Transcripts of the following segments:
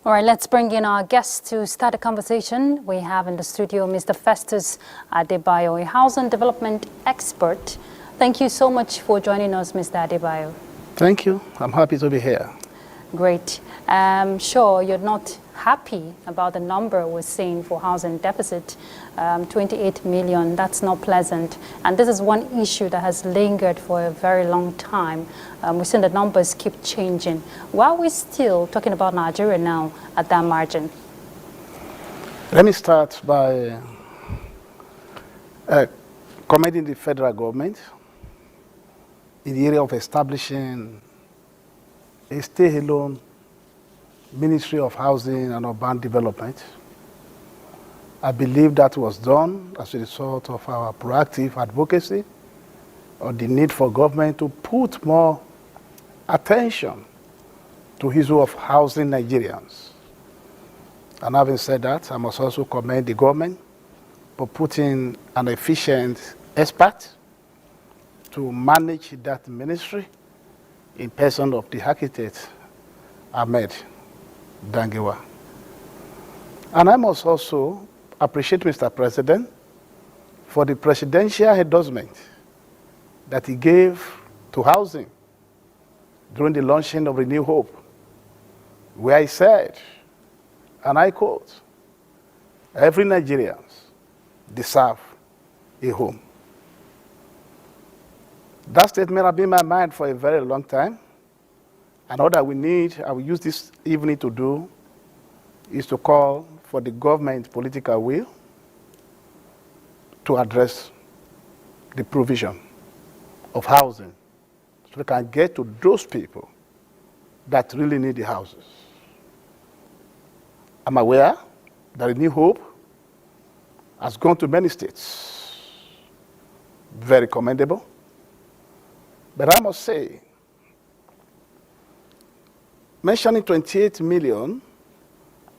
All right, let's bring in our guest to start a conversation. We have in the studio Mr. Festus Adebayo, a housing development expert. Thank you so much for joining us, Mr. Adebayo. Thank you. I'm happy to be here. Great. I'm sure you're not happy about the number we're seeing for housing deficit, 28 million. That's not pleasant. And this is one issue that has lingered for a very long time. We've seen the numbers keep changing. Why are we still talking about Nigeria now at that margin? Let me start by commending the federal government in the area of establishing a stay-alone Ministry of Housing and Urban Development. I believe that was done as a result of our proactive advocacy on the need for government to put more attention to the issue of housing Nigerians. And having said that, I must also commend the government for putting an efficient expert to manage that ministry in person of the architect, Ahmed Dangewa. And I must also appreciate Mr. President for the presidential endorsement that he gave to housing during the launching of Renew Hope, where he said, and I quote, "Every Nigerian deserves a home." That statement has been in my mind for a very long time. And all that we need, I will use this evening to do, is to call for the government political will to address the provision of housing so we can get to those people that really need the houses. I'm aware that Renew Hope has gone to many states. Very commendable. But I must say, mentioning 28 million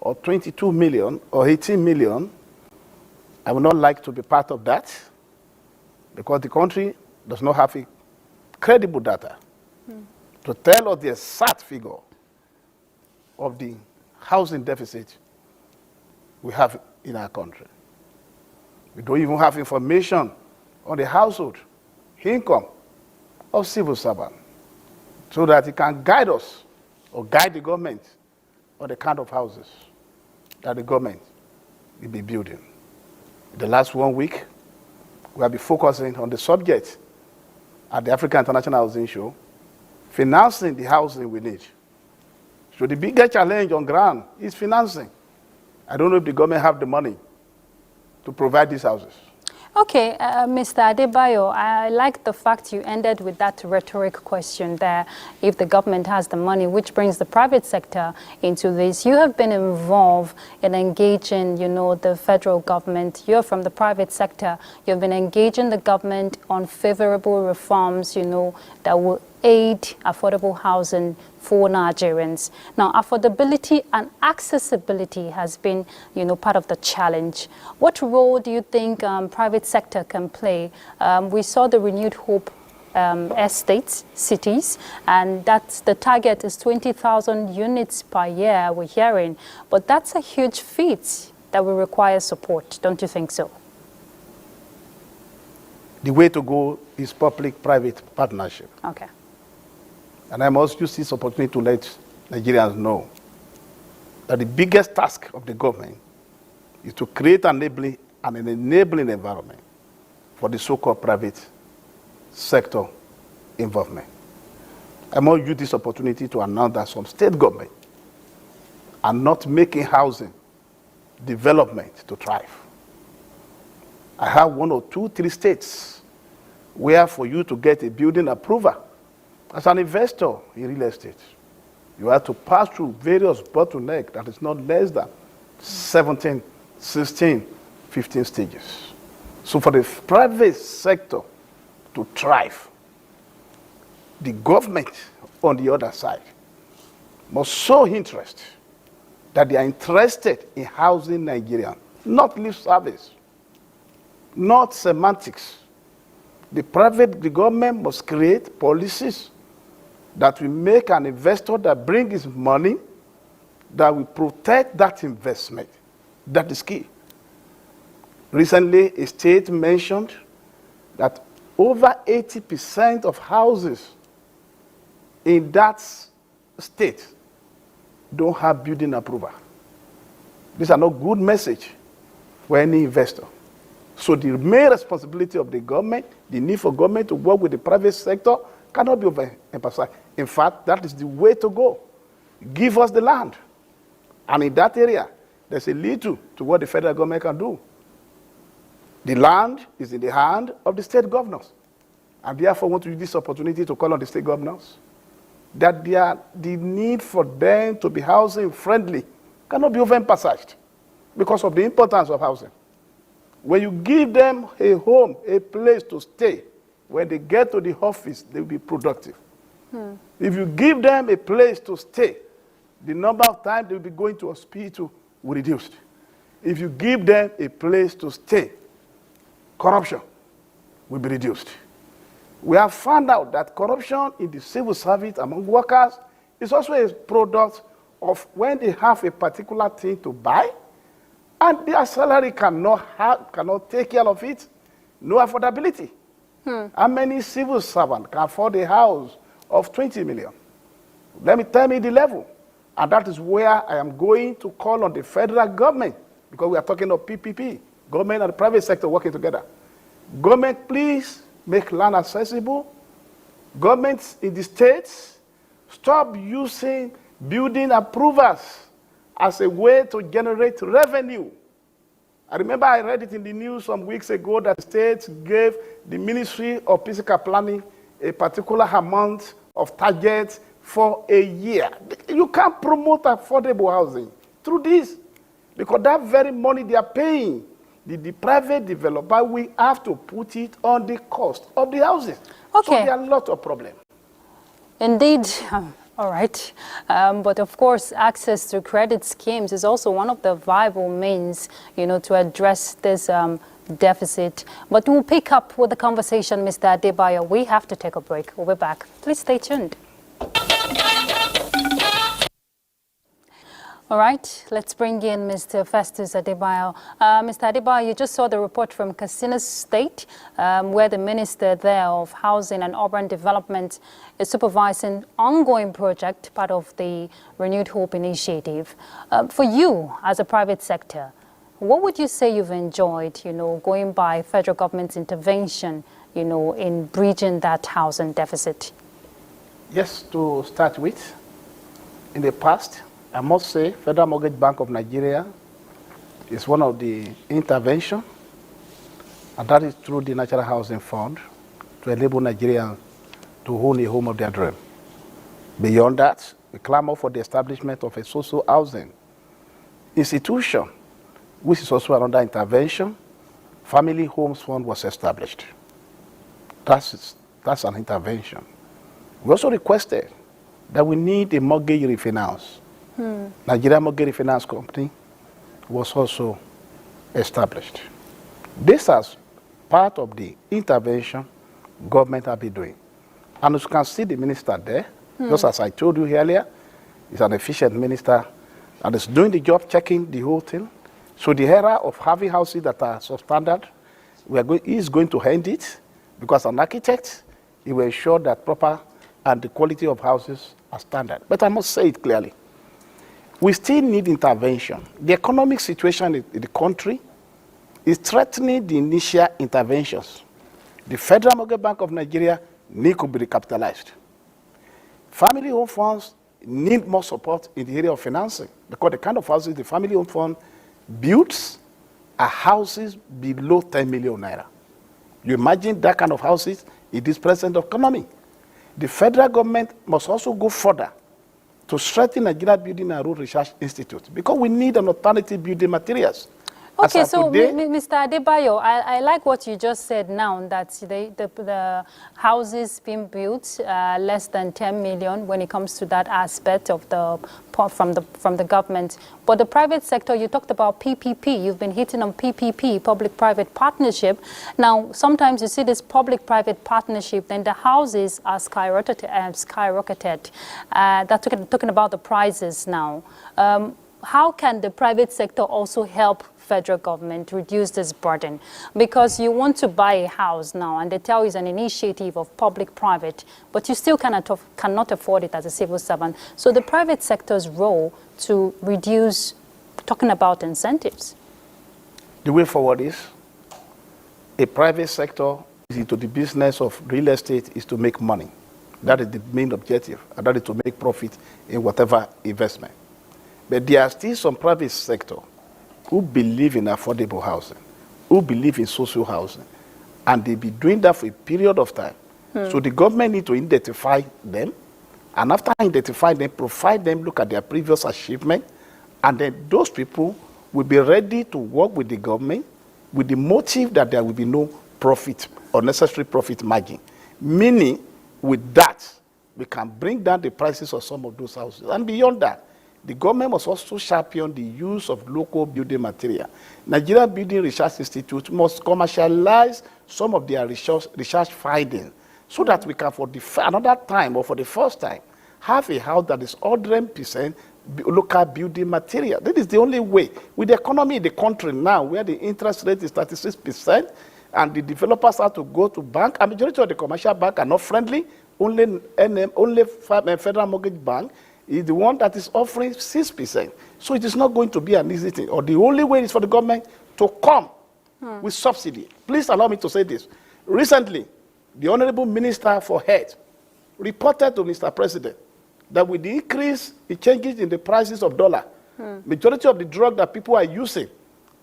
or 22 million or 18 million, I would not like to be part of that because the country does not have a credible data to tell us the exact figure of the housing deficit we have in our country. We don't even have information on the household income of civil servants so that it can guide us or guide the government on the kind of houses that the government will be building. In the last 1 week, we have been focusing on the subject at the African International Housing Show, financing the housing we need. So the biggest challenge on ground is financing. I don't know if the government have the money to provide these houses. Okay, Mr. Adebayo, I like the fact you ended with that rhetoric question there, if the government has the money, which brings the private sector into this. You have been involved in engaging, the federal government. You're from the private sector. You've been engaging the government on favorable reforms, that will aid affordable housing for Nigerians. Now, affordability and accessibility has been, part of the challenge. What role do you think private sector can play? We saw the Renewed Hope estates, cities, and that's the target is 20,000 units per year, we're hearing. But that's a huge feat that will require support, don't you think so? The way to go is public-private partnership. Okay. And I must use this opportunity to let Nigerians know that the biggest task of the government is to create an enabling environment for the so-called private sector involvement. I must use this opportunity to announce that some state government are not making housing development to thrive. I have 1 or 2, 3 states where for you to get a building approval as an investor in real estate, you have to pass through various bottlenecks that is not less than 17, 16, 15 stages. So for the private sector to thrive, the government on the other side must show interest that they are interested in housing Nigerians, not lip service, not semantics. The government must create policies that will make an investor that brings his money that we protect that investment. That is key. Recently, a state mentioned that over 80% of houses in that state don't have building approval. These are not good message for any investor. So the main responsibility of the government, the need for government to work with the private sector, cannot be overemphasized. In fact, that is the way to go. Give us the land. And in that area, there's a little to what the federal government can do. The land is in the hand of the state governors. And therefore, I want to use this opportunity to call on the state governors that the need for them to be housing friendly cannot be overemphasized because of the importance of housing. When you give them a home, a place to stay, when they get to the office, they will be productive. If you give them a place to stay, the number of times they will be going to hospital will reduce. If you give them a place to stay, corruption will be reduced. We have found out that corruption in the civil service among workers is also a product of when they have a particular thing to buy and their salary cannot take care of it, no affordability. How many civil servants can afford a house of 20 million? Tell me the level. And that is where I am going to call on the federal government, because we are talking of PPP, government and the private sector working together. Government, please make land accessible. Governments in the states, stop using building approvals as a way to generate revenue. I remember I read it in the news some weeks ago that states gave the Ministry of Physical Planning a particular amount of targets for a year. You can't promote affordable housing through this, because that very money they are paying, the private developer will have to put it on the cost of the houses. Okay. So there are a lot of problems. Indeed. All right. But of course, access to credit schemes is also one of the viable means, to address this deficit. But we'll pick up with the conversation, Mr. Adebayo. We have to take a break. We'll be back. Please stay tuned. All right, let's bring in Mr. Festus Adebayo. Mr. Adebayo, you just saw the report from Katsina State, where the Minister there of Housing and Urban Development is supervising ongoing project, part of the Renewed Hope initiative. For you, as a private sector, what would you say you've enjoyed, going by federal government's intervention, in bridging that housing deficit? Yes, to start with, in the past, I must say, Federal Mortgage Bank of Nigeria is one of the interventions, and that is through the National Housing Fund to enable Nigerians to own a home of their dream. Beyond that, we clamor for the establishment of a social housing institution, which is also another intervention. Family Homes Fund was established. That's an intervention. We also requested that we need a mortgage refinance. Nigerian Mortgage Refinance Company was also established. This is part of the intervention government have been doing. And as you can see the minister there, just as I told you earlier, is an efficient minister and is doing the job, checking the whole thing. So the era of having houses that are substandard, he is going to end it, because an architect, he will ensure that proper and the quality of houses are standard. But I must say it clearly. We still need intervention. The economic situation in the country is threatening the initial interventions. The Federal Mortgage Bank of Nigeria needs to be recapitalized. Family home funds need more support in the area of financing, because the kind of houses the family home fund builds are houses below 10 million naira. You imagine that kind of houses in this present economy. The federal government must also go further to strengthen Nigeria Building and Road Research Institute, because we need an alternative building materials. Okay, so Mr. Adebayo, I like what you just said now, that the houses being built less than 10 million when it comes to that aspect of from the government. But the private sector, you talked about PPP. You've been hitting on PPP, public-private partnership. Now, sometimes you see this public-private partnership, then the houses are skyrocketed. That's talking about the prices now. How can the private sector also help federal government reduce this burden? Because you want to buy a house now and they tell you it's an initiative of public-private, but you still cannot afford it as a civil servant. So the private sector's role to reduce, talking about incentives. The way forward is a private sector is into the business of real estate is to make money. That is the main objective, and that is to make profit in whatever investment. But there are still some private sector who believe in affordable housing, who believe in social housing, and they be doing that for a period of time. So the government need to identify them, and after identify them, provide them, look at their previous achievement, and then those people will be ready to work with the government with the motive that there will be no profit or necessary profit margin. Meaning, with that, we can bring down the prices of some of those houses. And beyond that, the government must also champion the use of local building material. Nigerian Building Research Institute must commercialize some of their research findings so that we can, for another time or for the first time, have a house that is 100% local building material. That is the only way. With the economy in the country now, where the interest rate is 36%, and the developers have to go to bank, and majority of the commercial banks are not friendly, only Federal Mortgage Bank is the one that is offering 6%. So it is not going to be an easy thing. Or the only way is for the government to come with subsidy. Please allow me to say this. Recently, the Honorable Minister for Health reported to Mr. President that with the increase, the changes in the prices of dollar, majority of the drug that people are using,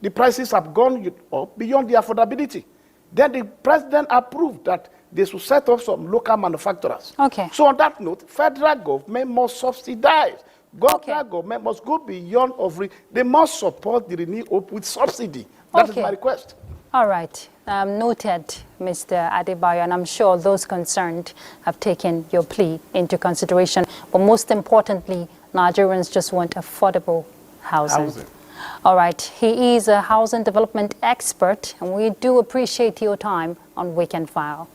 the prices have gone up beyond the affordability. Then the president approved that they should set up some local manufacturers. Okay. So on that note, federal government must subsidize. Government must go beyond they must support the renewal with subsidy. That is my request. All right. Noted, Mr. Adebayo, and I'm sure those concerned have taken your plea into consideration. But most importantly, Nigerians just want affordable housing. All right. He is a housing development expert, and we do appreciate your time on Weekend File.